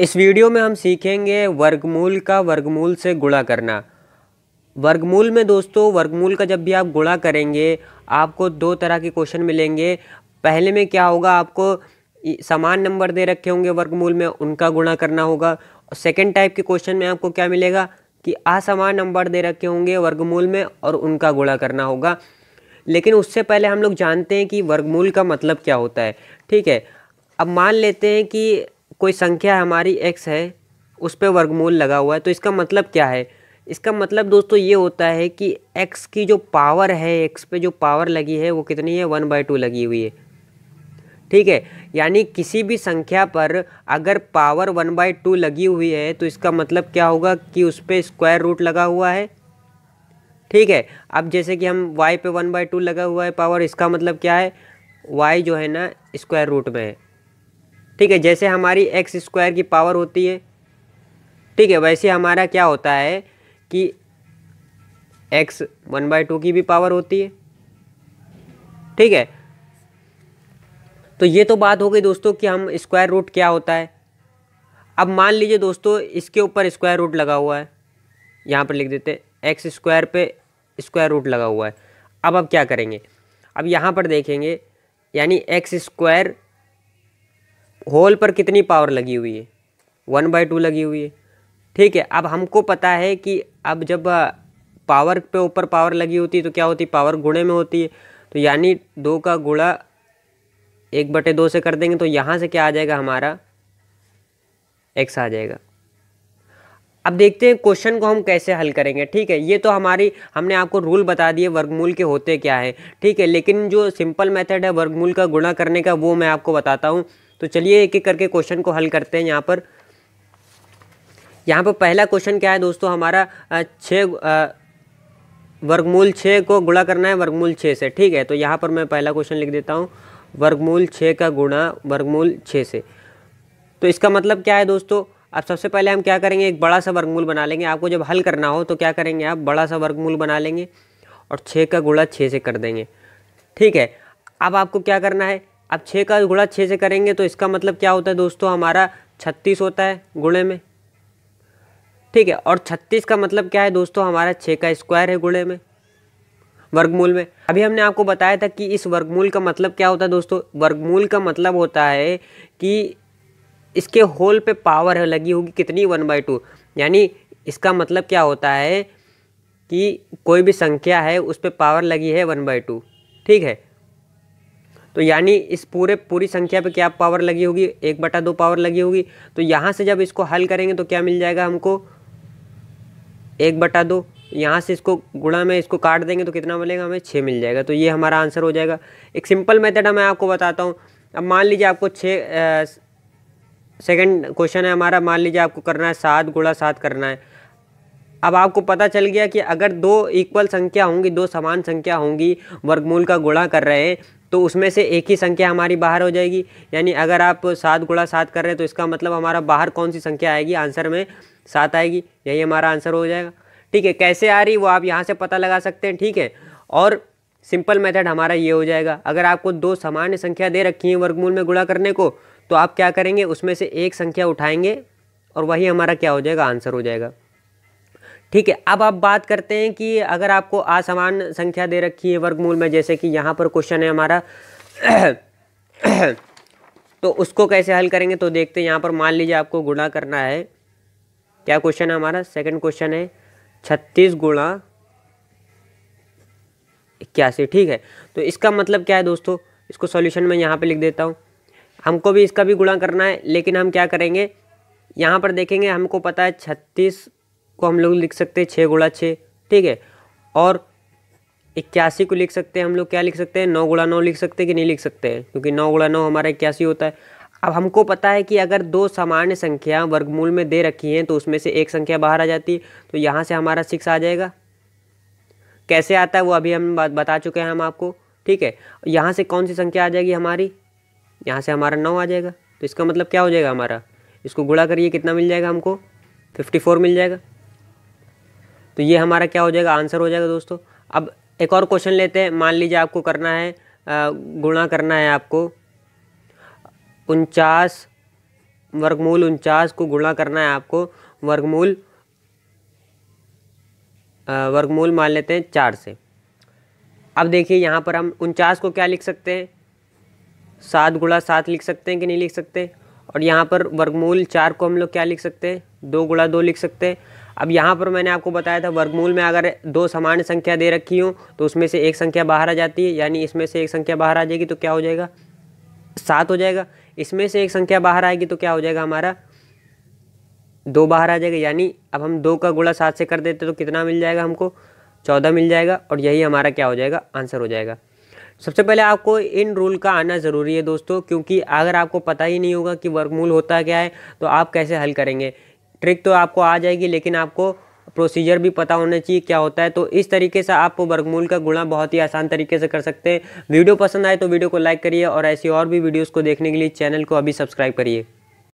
इस वीडियो में हम सीखेंगे वर्गमूल का वर्गमूल से गुणा करना। वर्गमूल में दोस्तों, वर्गमूल का जब भी आप गुणा करेंगे आपको दो तरह के क्वेश्चन मिलेंगे। पहले में क्या होगा, आपको समान नंबर दे रखे होंगे वर्गमूल में, उनका गुणा करना होगा। और सेकेंड टाइप के क्वेश्चन में आपको क्या मिलेगा कि असमान नंबर दे रखे होंगे वर्गमूल में और उनका गुणा करना होगा। लेकिन उससे पहले हम लोग जानते हैं कि वर्गमूल का मतलब क्या होता है। ठीक है, अब मान लेते हैं कि कोई संख्या हमारी x है, उस पर वर्गमूल लगा हुआ है, तो इसका मतलब क्या है। इसका मतलब दोस्तों ये होता है कि x की जो पावर है, x पे जो पावर लगी है वो कितनी है, 1/2 लगी हुई है। ठीक है, यानी किसी भी संख्या पर अगर पावर 1/2 लगी हुई है तो इसका मतलब क्या होगा कि उस पर स्क्वायर रूट लगा हुआ है। ठीक है, अब जैसे कि हम y पे 1/2 लगा हुआ है पावर, इसका मतलब क्या है, y जो है ना स्क्वायर रूट में है। ठीक है, जैसे हमारी एक्स स्क्वायर की पावर होती है, ठीक है, वैसे हमारा क्या होता है कि x 1/2 की भी पावर होती है। ठीक है, तो ये तो बात हो गई दोस्तों कि हम स्क्वायर रूट क्या होता है। अब मान लीजिए दोस्तों इसके ऊपर स्क्वायर रूट लगा हुआ है, यहाँ पर लिख देते हैं एक्स स्क्वायर पे स्क्वायर रूट लगा हुआ है। अब क्या करेंगे, अब यहाँ पर देखेंगे, यानी एक्स स्क्वायर होल पर कितनी पावर लगी हुई है, 1/2 लगी हुई है। ठीक है, अब हमको पता है कि अब जब पावर पे ऊपर पावर लगी होती है तो क्या होती है, पावर गुणे में होती है। तो यानी 2 का गुणा 1/2 से कर देंगे तो यहाँ से क्या आ जाएगा, हमारा x आ जाएगा। अब देखते हैं क्वेश्चन को हम कैसे हल करेंगे। ठीक है, ये तो हमने आपको रूल बता दिए वर्गमूल के होते क्या है। ठीक है, लेकिन जो सिंपल मेथड है वर्गमूल का गुणा करने का वो मैं आपको बताता हूँ। तो चलिए एक एक करके क्वेश्चन को हल करते हैं। यहाँ पर पहला क्वेश्चन क्या है दोस्तों, हमारा 6 वर्गमूल 6 को गुणा करना है वर्गमूल 6 से। ठीक है, तो यहाँ पर मैं पहला क्वेश्चन लिख देता हूँ, वर्गमूल 6 का गुणा वर्गमूल 6 से। तो इसका मतलब क्या है दोस्तों, अब सबसे पहले हम क्या करेंगे, एक बड़ा सा वर्गमूल बना लेंगे। आपको जब हल करना हो तो क्या करेंगे, आप बड़ा सा वर्गमूल बना लेंगे और 6 का गुणा 6 से कर देंगे। ठीक है, अब आपको क्या करना है, अब 6 का गुणा 6 से करेंगे तो इसका मतलब क्या होता है दोस्तों, हमारा 36 होता है गुणे में। ठीक है, और 36 का मतलब क्या है दोस्तों, हमारा 6 का स्क्वायर है गुणे में, वर्गमूल में। अभी हमने आपको बताया था कि इस वर्गमूल का मतलब क्या होता है दोस्तों, वर्गमूल का मतलब होता है कि इसके होल पे पावर लगी होगी कितनी, 1/2। यानी इसका मतलब क्या होता है कि कोई भी संख्या है उस पे पावर लगी है 1/2। ठीक है, तो यानी इस पूरी संख्या पे क्या पावर लगी होगी, 1/2 पावर लगी होगी। तो यहाँ से जब इसको हल करेंगे तो क्या मिल जाएगा हमको, 1/2। यहाँ से इसको गुणा में इसको काट देंगे तो कितना मिलेगा, हमें 6 मिल जाएगा। तो ये हमारा आंसर हो जाएगा। एक सिंपल मेथड है, मैं आपको बताता हूँ। अब मान लीजिए आपको सेकंड क्वेश्चन है हमारा, मान लीजिए आपको करना है 7 गुणा 7 करना है। अब आपको पता चल गया कि अगर दो इक्वल संख्या होंगी, दो समान संख्या होंगी, वर्गमूल का गुणा कर रहे हैं, तो उसमें से एक ही संख्या हमारी बाहर हो जाएगी। यानी अगर आप 7 गुणा 7 कर रहे हैं तो इसका मतलब हमारा बाहर कौन सी संख्या आएगी, आंसर में 7 आएगी। यही हमारा आंसर हो जाएगा। ठीक है, कैसे आ रही वो आप यहाँ से पता लगा सकते हैं। ठीक है, और सिंपल मेथड हमारा ये हो जाएगा, अगर आपको दो सामान्य संख्या दे रखी है वर्गमूल में गुणा करने को, तो आप क्या करेंगे, उसमें से एक संख्या उठाएंगे और वही हमारा क्या हो जाएगा, आंसर हो जाएगा। ठीक है, अब आप बात करते हैं कि अगर आपको असमान संख्या दे रखी है वर्गमूल में, जैसे कि यहाँ पर क्वेश्चन है हमारा तो उसको कैसे हल करेंगे, तो देखते हैं। यहाँ पर मान लीजिए आपको गुणा करना है, क्या क्वेश्चन है हमारा, सेकंड क्वेश्चन है 36 गुणा 81। ठीक है, तो इसका मतलब क्या है दोस्तों, इसको सॉल्यूशन में यहाँ पे लिख देता हूँ। हमको भी इसका भी गुणा करना है, लेकिन हम क्या करेंगे, यहाँ पर देखेंगे, हमको पता है 36 को हम लोग लिख सकते हैं 6 गुणा 6। ठीक है, और 81 को लिख सकते हैं हम लोग, क्या लिख सकते हैं, 9 गुणा 9 लिख सकते हैं कि नहीं लिख सकते हैं, क्योंकि 9 गुणा 9 हमारा 81 होता है। अब हमको पता है कि अगर दो सामान्य संख्या वर्गमूल में दे रखी हैं तो उसमें से एक संख्या बाहर आ जाती है, तो यहाँ से हमारा 6 आ जाएगा। कैसे आता है वो अभी हम बता चुके हैं हम आपको। ठीक है, यहाँ से कौन सी संख्या आ जाएगी हमारी, यहाँ से हमारा 9 आ जाएगा। तो इसका मतलब क्या हो जाएगा हमारा, इसको गुणा करिए कितना मिल जाएगा हमको, 54 मिल जाएगा। तो ये हमारा क्या हो जाएगा, आंसर हो जाएगा दोस्तों। अब एक और क्वेश्चन लेते हैं। मान लीजिए आपको करना है गुणा करना है आपको 49 वर्गमूल 49 को गुणा करना है आपको वर्गमूल मान लेते हैं 4 से। अब देखिए यहाँ पर हम 49 को क्या लिख सकते हैं, 7 गुणा 7 लिख सकते हैं कि नहीं लिख सकते। और यहाँ पर वर्गमूल 4 को हम लोग क्या लिख सकते हैं, 2 गुणा 2 लिख सकते हैं। अब यहाँ पर मैंने आपको बताया था वर्गमूल में अगर दो समान संख्या दे रखी हो तो उसमें से एक संख्या बाहर आ जाती है, यानी इसमें से एक संख्या बाहर आ जाएगी तो क्या हो जाएगा, 7 हो जाएगा। इसमें से एक संख्या बाहर आएगी तो क्या हो जाएगा, हमारा 2 बाहर आ जाएगा। यानी अब हम 2 का गुणा 7 से कर देते तो कितना मिल जाएगा हमको, 14 मिल जाएगा। और यही हमारा क्या हो जाएगा, आंसर हो जाएगा। सबसे पहले आपको इन रूल का आना ज़रूरी है दोस्तों, क्योंकि अगर आपको पता ही नहीं होगा कि वर्गमूल होता क्या है तो आप कैसे हल करेंगे। ट्रिक तो आपको आ जाएगी लेकिन आपको प्रोसीजर भी पता होना चाहिए क्या होता है। तो इस तरीके से आप वर्गमूल का गुणा बहुत ही आसान तरीके से कर सकते हैं। वीडियो पसंद आए तो वीडियो को लाइक करिए और ऐसी और भी वीडियोस को देखने के लिए चैनल को अभी सब्सक्राइब करिए।